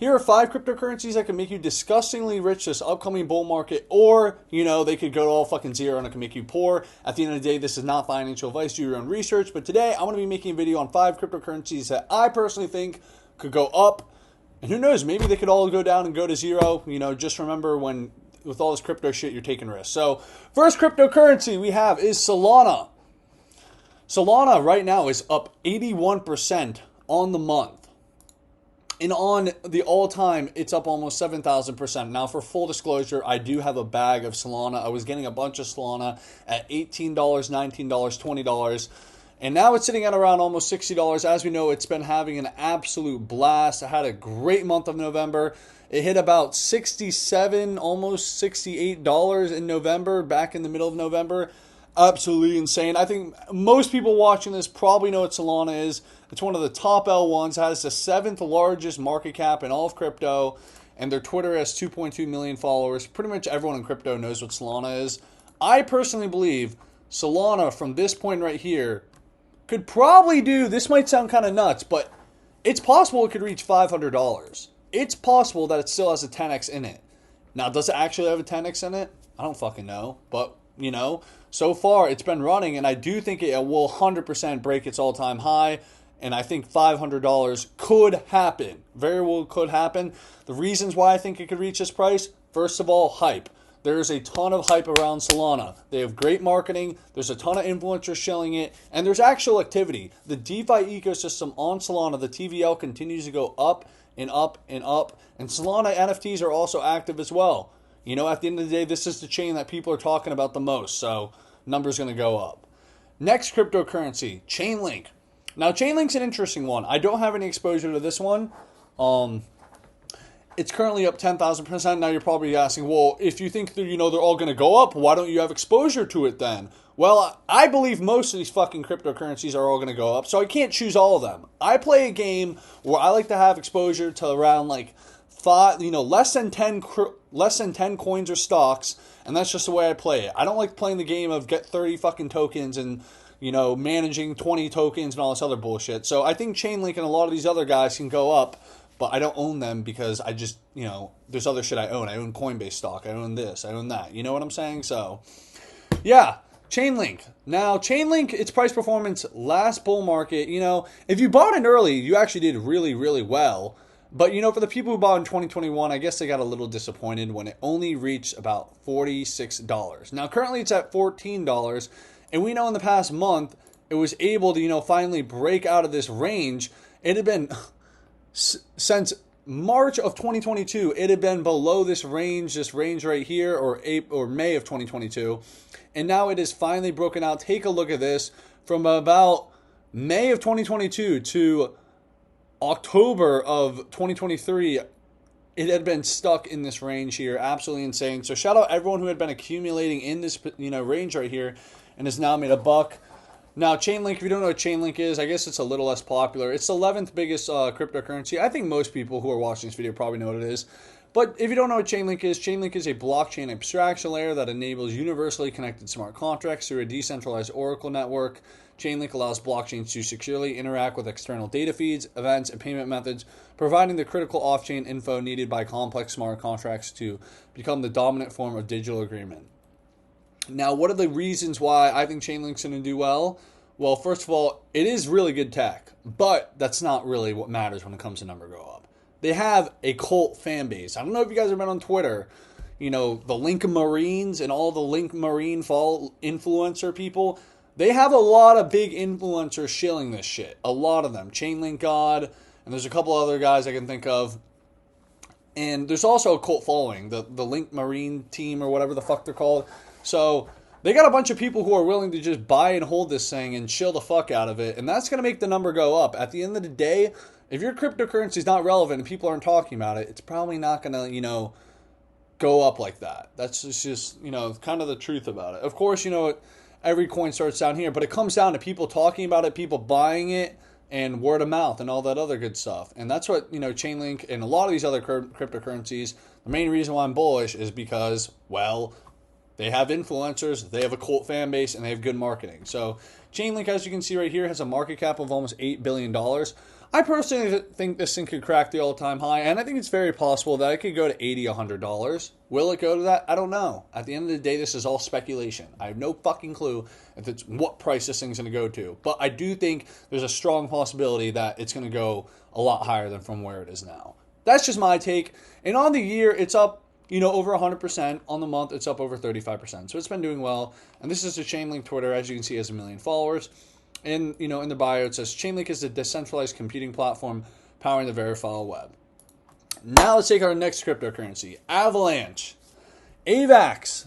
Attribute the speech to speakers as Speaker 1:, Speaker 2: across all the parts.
Speaker 1: here are 5 cryptocurrencies that can make you disgustingly rich this upcoming bull market, or, they could go to all fucking zero and it can make you poor. At the end of the day, this is not financial advice. Do your own research. But today, I'm going to be making a video on 5 cryptocurrencies that I personally think could go up. And who knows, maybe they could all go down and go to zero. Just remember with all this crypto shit, you're taking risks. So, first cryptocurrency we have is Solana. Solana right now is up 81% on the month. And on the all-time, it's up almost 7,000%. Now, for full disclosure, I do have a bag of Solana. I was getting a bunch of Solana at $18, $19, $20. And now it's sitting at around almost $60. As we know, it's been having an absolute blast. I had a great month of November. It hit about $67, almost $68 in November, back in the middle of November. Absolutely insane. I think most people watching this probably know what Solana is. It's one of the top L1s. It has the 7th largest market cap in all of crypto. And their Twitter has 2.2 million followers. Pretty much everyone in crypto knows what Solana is. I personally believe Solana, from this point right here, could probably do, this might sound kind of nuts, but it's possible it could reach $500. It's possible that it still has a 10x in it. Now, does it actually have a 10x in it? I don't fucking know. But, so far it's been running, and I do think it will 100% break its all-time high. And I think $500 could happen. Very well could happen. The reasons why I think it could reach this price, first of all, hype. There's a ton of hype around Solana. They have great marketing. There's a ton of influencers shilling it. And there's actual activity. The DeFi ecosystem on Solana, the TVL, continues to go up and up and up. And Solana NFTs are also active as well. At the end of the day, this is the chain that people are talking about the most. So, numbers going to go up. Next cryptocurrency, Chainlink. Now, Chainlink's an interesting one. I don't have any exposure to this one. It's currently up 10,000%. Now, you're probably asking, well, if you think that, they're all going to go up, why don't you have exposure to it then? Well, I believe most of these fucking cryptocurrencies are all going to go up, so I can't choose all of them. I play a game where I like to have exposure to around like less than 10 coins or stocks, and that's just the way I play it. I don't like playing the game of get 30 fucking tokens and managing 20 tokens and all this other bullshit. So I think Chainlink and a lot of these other guys can go up, but I don't own them because I just, there's other shit I own. I own Coinbase stock. I own this. I own that. You know what I'm saying? So, yeah, Chainlink. Now, Chainlink, its price performance last bull market, if you bought it early, you actually did really, really well. But, for the people who bought in 2021, I guess they got a little disappointed when it only reached about $46. Now, currently it's at $14. And we know in the past month, it was able to, finally break out of this range. It had been, since March of 2022, it had been below this range right here, or May of 2022. And now it is finally broken out. Take a look at this. From about May of 2022 to October of 2023, it had been stuck in this range here. Absolutely insane. So shout out everyone who had been accumulating in this, range right here, and has now made a buck. Now, Chainlink, if you don't know what Chainlink is, I guess it's a little less popular. It's the 11th biggest cryptocurrency. I think most people who are watching this video probably know what it is. But if you don't know what Chainlink is a blockchain abstraction layer that enables universally connected smart contracts through a decentralized Oracle network. Chainlink allows blockchains to securely interact with external data feeds, events, and payment methods, providing the critical off-chain info needed by complex smart contracts to become the dominant form of digital agreement. Now, what are the reasons why I think Chainlink's going to do well? Well, first of all, it is really good tech, but that's not really what matters when it comes to number go up. They have a cult fan base. I don't know if you guys have been on Twitter, the Link Marines and all the Link Marine fall influencer people. They have a lot of big influencers shilling this shit. A lot of them. Chainlink God, and there's a couple other guys I can think of. And there's also a cult following, the Link Marine team or whatever the fuck they're called. So they got a bunch of people who are willing to just buy and hold this thing and chill the fuck out of it. And that's going to make the number go up. At the end of the day, if your cryptocurrency is not relevant and people aren't talking about it, it's probably not going to, go up like that. That's just, kind of the truth about it. Of course, every coin starts down here, but it comes down to people talking about it, people buying it, and word of mouth and all that other good stuff. And that's what, Chainlink and a lot of these other cryptocurrencies, the main reason why I'm bullish is because, well, they have influencers, they have a cult fan base, and they have good marketing. So Chainlink, as you can see right here, has a market cap of almost $8 billion. I personally think this thing could crack the all-time high, and I think it's very possible that it could go to $80, $100. Will it go to that? I don't know. At the end of the day, this is all speculation. I have no fucking clue if it's what price this thing's going to go to. But I do think there's a strong possibility that it's going to go a lot higher than from where it is now. That's just my take. And on the year, it's up, over 100%. On the month, it's up over 35%. So it's been doing well. And this is the Chainlink Twitter. As you can see, it has 1 million followers. And, in the bio, it says, Chainlink is a decentralized computing platform powering the verifiable web. Now let's take our next cryptocurrency, Avalanche. AVAX.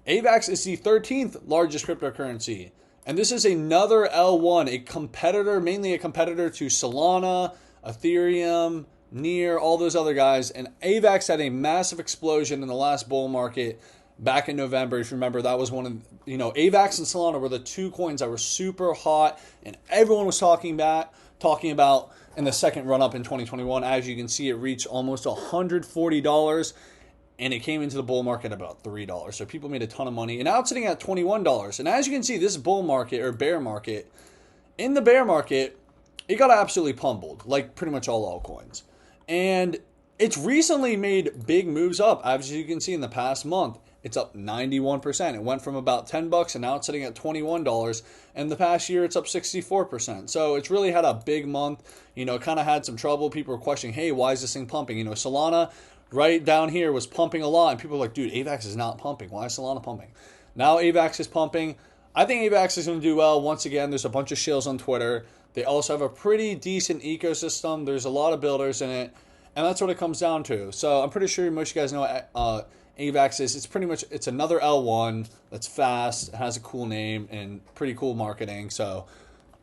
Speaker 1: AVAX is the 13th largest cryptocurrency. And this is another L1, a competitor, mainly a competitor to Solana, Ethereum, Near, all those other guys. And AVAX had a massive explosion in the last bull market back in November. If you remember, that was one of, AVAX and Solana were the two coins that were super hot, and everyone was talking about in the second run up in 2021. As you can see, it reached almost $140, and it came into the bull market at about $3. So people made a ton of money, and now it's sitting at $21. And as you can see, this bull market or bear market, in the bear market, it got absolutely pummeled, like pretty much all altcoins. And it's recently made big moves up. As you can see in the past month, it's up 91%. It went from about $10 and now it's sitting at $21. And the past year, it's up 64%. So it's really had a big month. Kind of had some trouble. People were questioning, hey, why is this thing pumping? Solana right down here was pumping a lot. And people were like, dude, AVAX is not pumping. Why is Solana pumping? Now AVAX is pumping. I think AVAX is going to do well. Once again, there's a bunch of shills on Twitter. They also have a pretty decent ecosystem. There's a lot of builders in it. And that's what it comes down to. So I'm pretty sure most of you guys know AVAX is. It's another L1 that's fast, it has a cool name, and pretty cool marketing. So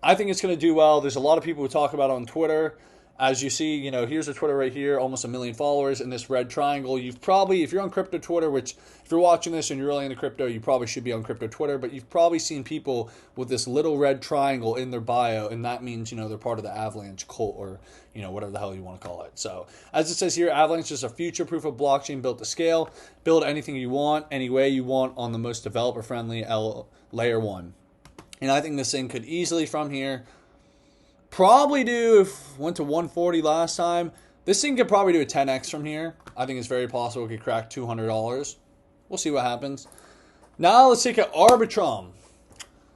Speaker 1: I think it's going to do well. There's a lot of people who talk about it on Twitter. As you see, here's the Twitter right here, almost 1 million followers in this red triangle. You've probably, if you're on crypto Twitter, which if you're watching this and you're really into crypto, you probably should be on crypto Twitter, but you've probably seen people with this little red triangle in their bio, and that means, they're part of the Avalanche cult or, whatever the hell you want to call it. So as it says here, Avalanche is a future proof of blockchain built to scale. Build anything you want, any way you want on the most developer-friendly layer 1. And I think this thing could easily from here probably do, if went to 140 last time, this thing could probably do a 10x from here. I think it's very possible it could crack $200. We'll see what happens. Now let's take an Arbitrum.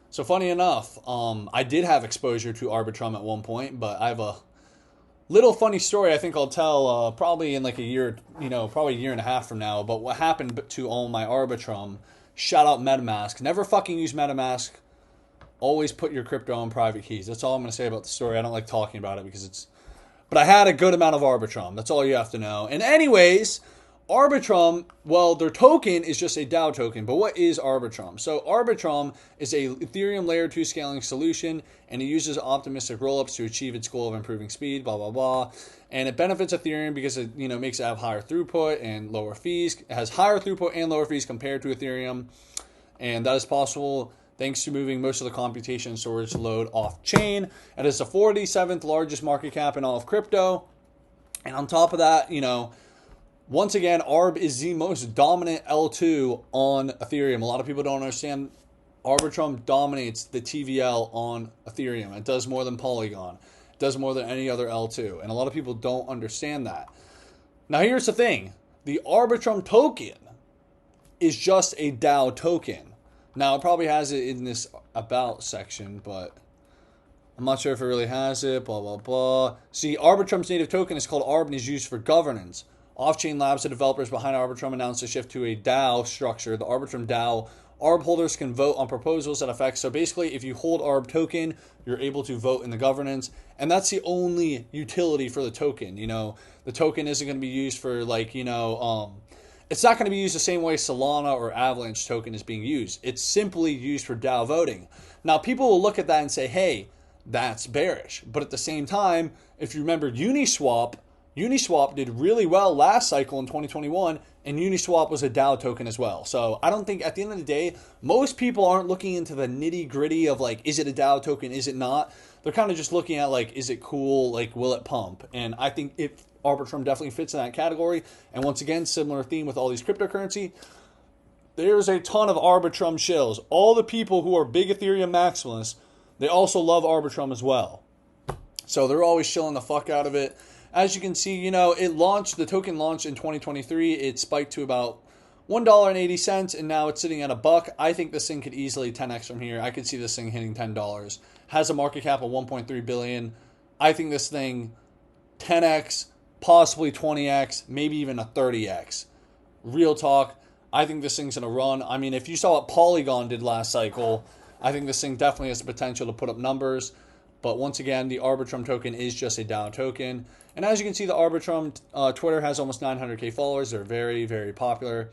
Speaker 1: So funny enough, I did have exposure to Arbitrum at one point, but I have a little funny story I think I'll tell probably in like a year, probably a year and a half from now, about what happened to all my Arbitrum. Shout out MetaMask. Never fucking use MetaMask. Always put your crypto on private keys. That's all I'm going to say about the story. I don't like talking about it because it's... But I had a good amount of Arbitrum. That's all you have to know. And anyways, Arbitrum, well, their token is just a DAO token. But what is Arbitrum? So Arbitrum is a Ethereum Layer 2 scaling solution, and it uses optimistic rollups to achieve its goal of improving speed, blah, blah, blah. And it benefits Ethereum because it makes it have higher throughput and lower fees. It has higher throughput and lower fees compared to Ethereum. And that is possible thanks to moving most of the computation and storage load off-chain. It is the 47th largest market cap in all of crypto. And on top of that, once again, ARB is the most dominant L2 on Ethereum. A lot of people don't understand Arbitrum dominates the TVL on Ethereum. It does more than Polygon. It does more than any other L2. And a lot of people don't understand that. Now, here's the thing. The Arbitrum token is just a DAO token. Now, it probably has it in this about section, but I'm not sure if it really has it, blah, blah, blah. See, Arbitrum's native token is called ARB and is used for governance. Off-chain Labs, the developers behind Arbitrum, announced a shift to a DAO structure. The Arbitrum DAO, ARB holders can vote on proposals that affect. So basically, if you hold ARB token, you're able to vote in the governance. And that's the only utility for the token. The token isn't going to be used for it's not going to be used the same way Solana or Avalanche token is being used. It's simply used for DAO voting. Now, people will look at that and say, hey, that's bearish. But at the same time, if you remember Uniswap did really well last cycle in 2021, and Uniswap was a DAO token as well. So I don't think, at the end of the day, most people aren't looking into the nitty-gritty of, is it a DAO token, is it not? They're kind of just looking at, is it cool, will it pump? And I think Arbitrum definitely fits in that category. And once again, similar theme with all these cryptocurrency. There's a ton of Arbitrum shills. All the people who are big Ethereum maximalists, they also love Arbitrum as well. So they're always shilling the fuck out of it. As you can see, you know, the token launched in 2023. It spiked to about $1.80, and now it's sitting at $1. I think this thing could easily 10x from here. I could see this thing hitting $10. Has a market cap of 1.3 billion. I think this thing 10x, possibly 20x, maybe even a 30x. Real talk. I think this thing's going to run. I mean, if you saw what Polygon did last cycle, I think this thing definitely has the potential to put up numbers. But once again, the Arbitrum token is just a DAO token. And as you can see, the Arbitrum Twitter has almost 900K followers. They're very, very popular.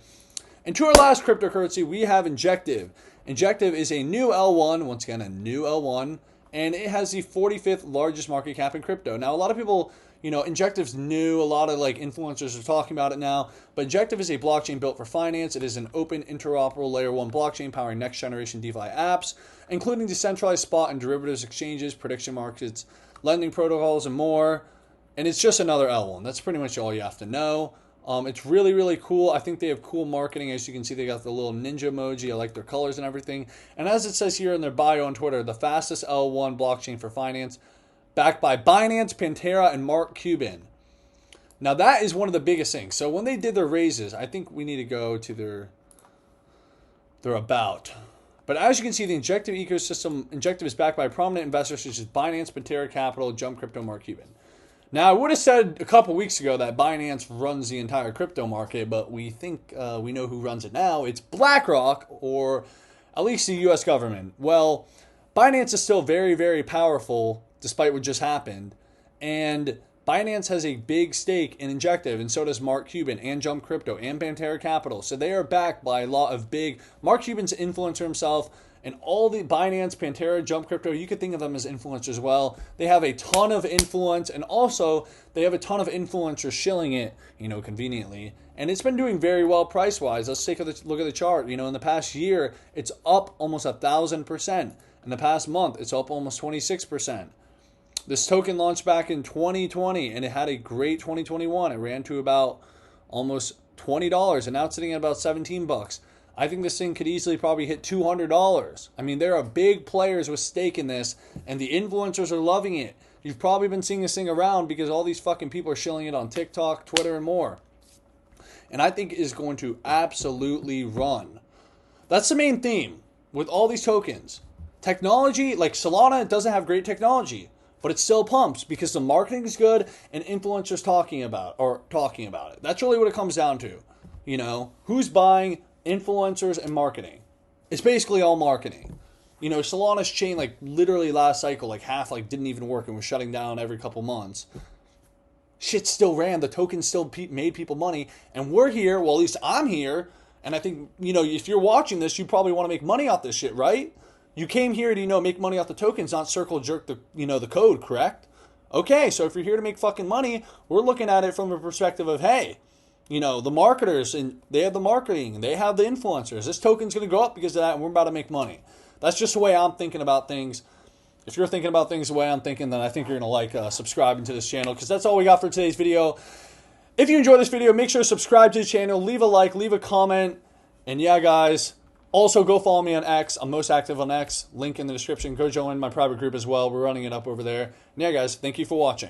Speaker 1: And to our last cryptocurrency, we have Injective. Injective is a new L1, once again, a new L1. And it has the 45th largest market cap in crypto. Now, a lot of people, you know, Injective's new. A lot of like influencers are talking about it now. But Injective is a blockchain built for finance. It is an open, interoperable layer 1 blockchain powering next generation DeFi apps, including decentralized spot and derivatives exchanges, prediction markets, lending protocols, and more. And it's just another L1. That's pretty much all you have to know. It's really, really cool. I think they have cool marketing. As you can see, they got the little ninja emoji. I like their colors and everything. And as it says here in their bio on Twitter, the fastest L1 blockchain for finance, backed by Binance, Pantera, and Mark Cuban. Now, that is one of the biggest things. So when they did their raises, I think we need to go to their about. But as you can see, the Injective ecosystem, Injective is backed by prominent investors such as Binance, Pantera Capital, Jump Crypto, Mark Cuban. Now, I would have said a couple weeks ago that Binance runs the entire crypto market, but we think we know who runs it now. It's BlackRock, or at least the U.S. government. Well, Binance is still very, very powerful, despite what just happened. And Binance has a big stake in Injective, and so does Mark Cuban, and Jump Crypto, and Pantera Capital. So they are backed by a lot of big... Mark Cuban's an influencer himself, and all the Binance, Pantera, Jump Crypto, you could think of them as influencers as well. They have a ton of influence, and also they have a ton of influencers shilling it, you know, conveniently. And it's been doing very well price-wise. Let's take a look at the chart. You know, in the past year, it's up almost 1,000%. In the past month, it's up almost 26%. This token launched back in 2020, and it had a great 2021. It ran to about almost $20, and now it's sitting at about $17. I think this thing could easily probably hit $200. I mean, there are big players with stake in this, and the influencers are loving it. You've probably been seeing this thing around because all these fucking people are shilling it on TikTok, Twitter, and more. And I think it is going to absolutely run. That's the main theme with all these tokens. Technology, like Solana, doesn't have great technology, but it still pumps because the marketing is good and influencers talking about it. That's really what it comes down to. You know, who's buying? Influencers and marketing. It's basically all marketing. You know, Solana's chain, like literally last cycle, like half like didn't even work and was shutting down every couple months. Shit still ran. The token still made people money, and we're here. Well, at least I'm here, and I think, you know, if you're watching this, you probably want to make money off this shit, right? You came here to, you know, make money off the tokens, not circle jerk the, you know, the code, correct? Okay, so if you're here to make fucking money, we're looking at it from a perspective of, hey, you know, the marketers, and they have the marketing, they have the influencers. This token's going to go up because of that, and we're about to make money. That's just the way I'm thinking about things. If you're thinking about things the way I'm thinking, then I think you're going to like subscribing to this channel, because that's all we got for today's video. If you enjoyed this video, make sure to subscribe to the channel, leave a like, leave a comment, and yeah, guys, also go follow me on X. I'm most active on X. Link in the description. Go join my private group as well. We're running it up over there. And yeah, guys, thank you for watching.